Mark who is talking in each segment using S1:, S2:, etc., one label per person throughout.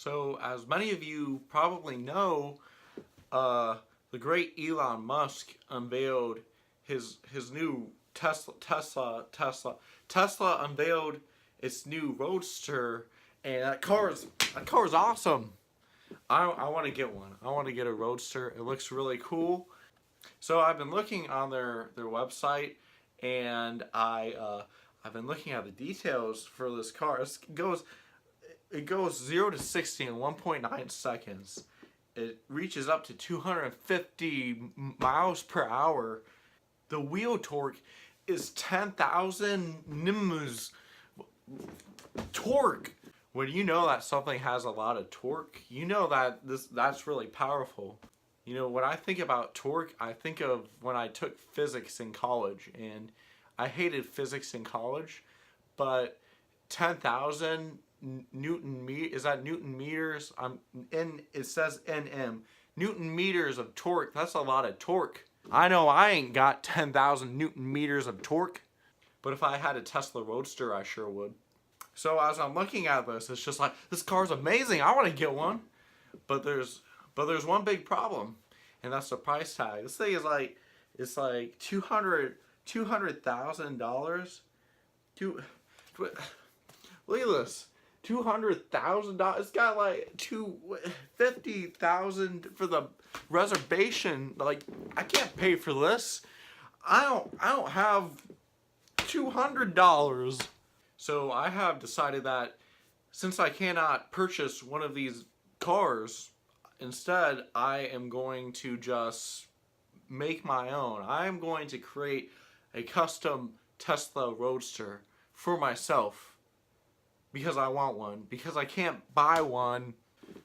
S1: So, as many of you probably know, the great Elon Musk unveiled his new Tesla unveiled its new Roadster, and that car is awesome. I want to get one. I want to get a Roadster. It looks really cool. So I've been looking on their website, and I've been looking at the details for this car. It goes 0 to 60 in 1.9 seconds. It reaches up to 250 miles per hour. The wheel torque is 10,000 nms torque. When you know that something has a lot of torque, you know that that's really powerful. You know, when I think about torque, I think of when I took physics in college, and I hated physics in college, but 10,000 is that Newton meters? It says NM. Newton meters of torque, that's a lot of torque. I know I ain't got 10,000 Newton meters of torque, but if I had a Tesla Roadster, I sure would. So as I'm looking at this, it's just like, this car's amazing, I want to get one. But there's one big problem, and that's the price tag. This thing is like, it's like $200,000. Look at this. $200,000. It's got like $250,000 for the reservation. Like, I can't pay for this. I don't have $200. So I have decided that since I cannot purchase one of these cars, instead I am going to just make my own. I am going to create a custom Tesla Roadster for myself because I want one, because I can't buy one.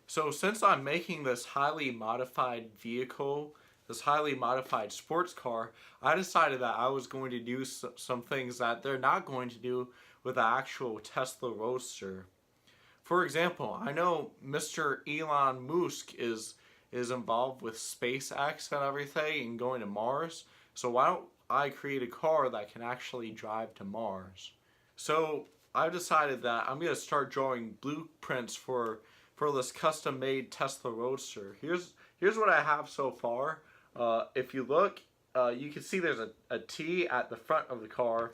S1: So since I'm making this highly modified vehicle, this highly modified sports car, I decided that I was going to do some things that they're not going to do with the actual Tesla Roadster. For example, I know Mr. Elon Musk is involved with SpaceX and everything and going to Mars. So why don't I create a car that can actually drive to Mars? So I've decided that I'm going to start drawing blueprints for this custom-made Tesla Roadster. Here's what I have so far. If you look, you can see there's a T at the front of the car.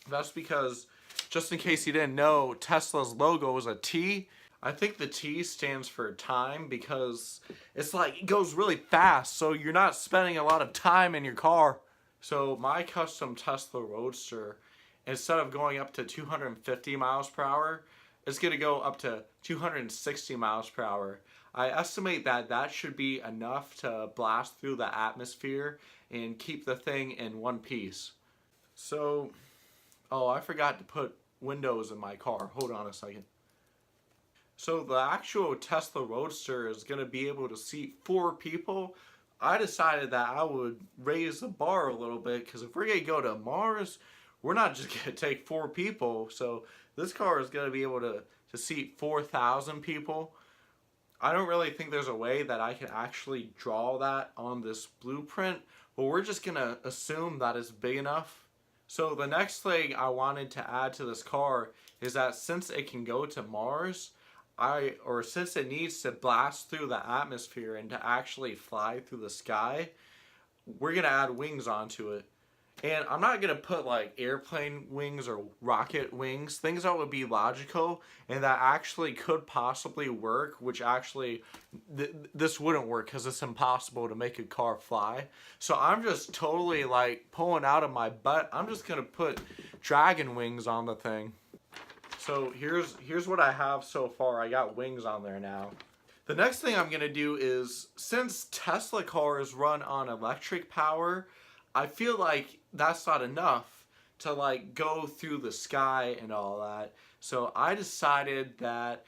S1: That's because, just in case you didn't know, Tesla's logo is a T. I think the T stands for time because it's like it goes really fast, so you're not spending a lot of time in your car. So my custom Tesla Roadster, instead of going up to 250 miles per hour, it's going to go up to 260 miles per hour. I estimate that that should be enough to blast through the atmosphere and keep the thing in one piece. So, oh, I forgot to put windows in my car. Hold on a second. So the actual Tesla Roadster is going to be able to seat 4 people. I decided that I would raise the bar a little bit, because if we're going to go to Mars, we're not just going to take 4 people. So this car is going to be able to seat 4,000 people. I don't really think there's a way that I can actually draw that on this blueprint, but we're just going to assume that it's big enough. So the next thing I wanted to add to this car is that since it can go to Mars, since it needs to blast through the atmosphere and to actually fly through the sky, we're going to add wings onto it. And I'm not going to put like airplane wings or rocket wings, things that would be logical and that actually could possibly work, which actually this wouldn't work because it's impossible to make a car fly. So I'm just totally like pulling out of my butt. I'm just going to put dragon wings on the thing. So here's what I have so far. I got wings on there now. The next thing I'm going to do is, since Tesla cars run on electric power, I feel like that's not enough to like go through the sky and all that. So I decided that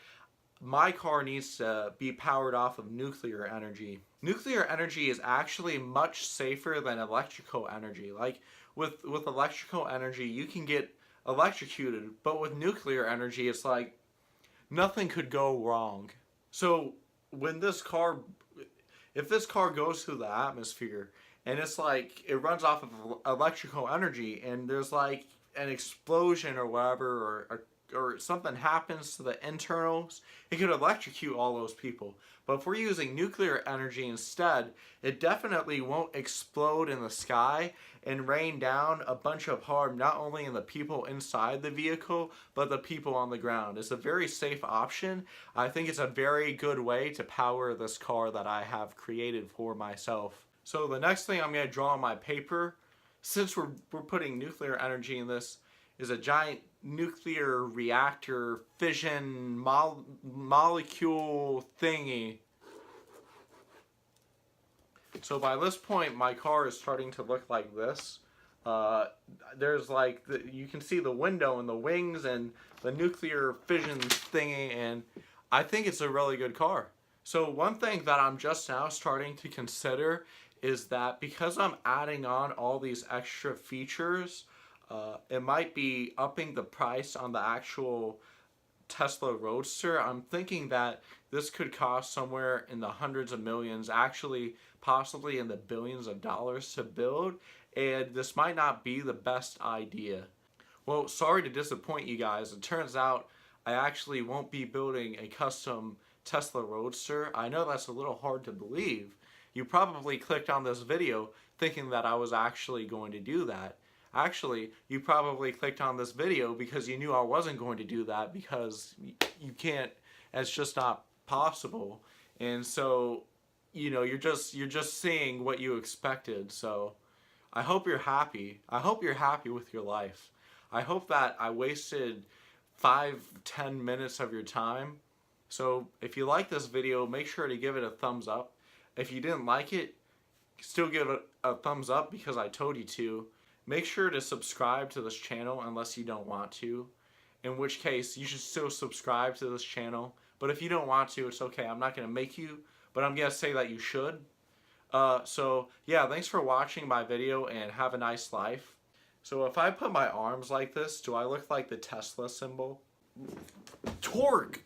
S1: my car needs to be powered off of nuclear energy. Nuclear energy is actually much safer than electrical energy. Like with electrical energy, you can get electrocuted, but with nuclear energy, it's like nothing could go wrong. So when if this car goes through the atmosphere, and it's like it runs off of electrical energy, and there's like an explosion or whatever, or or something happens to the internals, it could electrocute all those people. But if we're using nuclear energy instead, it definitely won't explode in the sky and rain down a bunch of harm not only in the people inside the vehicle, but the people on the ground. It's a very safe option. I think it's a very good way to power this car that I have created for myself. So the next thing I'm going to draw on my paper, since we're putting nuclear energy in this, is a giant nuclear reactor fission molecule thingy. So by this point, my car is starting to look like this. There's like, you can see the window and the wings and the nuclear fission thingy, and I think it's a really good car. So one thing that I'm just now starting to consider is that because I'm adding on all these extra features, it might be upping the price on the actual Tesla Roadster. I'm thinking that this could cost somewhere in the hundreds of millions, actually possibly in the billions of dollars to build, and this might not be the best idea. Well, sorry to disappoint you guys. It turns out I actually won't be building a custom Tesla Roadster. I know that's a little hard to believe. You probably clicked on this video thinking that I was actually going to do that. Actually, you probably clicked on this video because you knew I wasn't going to do that, because you can't, it's just not possible. And so, you know, you're just seeing what you expected. So I hope you're happy. I hope you're happy with your life. I hope that I wasted 5-10 minutes of your time. So if you like this video, make sure to give it a thumbs up. If you didn't like it, still give it a thumbs up because I told you to. Make sure to subscribe to this channel unless you don't want to, in which case you should still subscribe to this channel. But if you don't want to, it's okay. I'm not going to make you, but I'm going to say that you should. So yeah, thanks for watching my video and have a nice life. So if I put my arms like this, do I look like the Tesla symbol? Torque!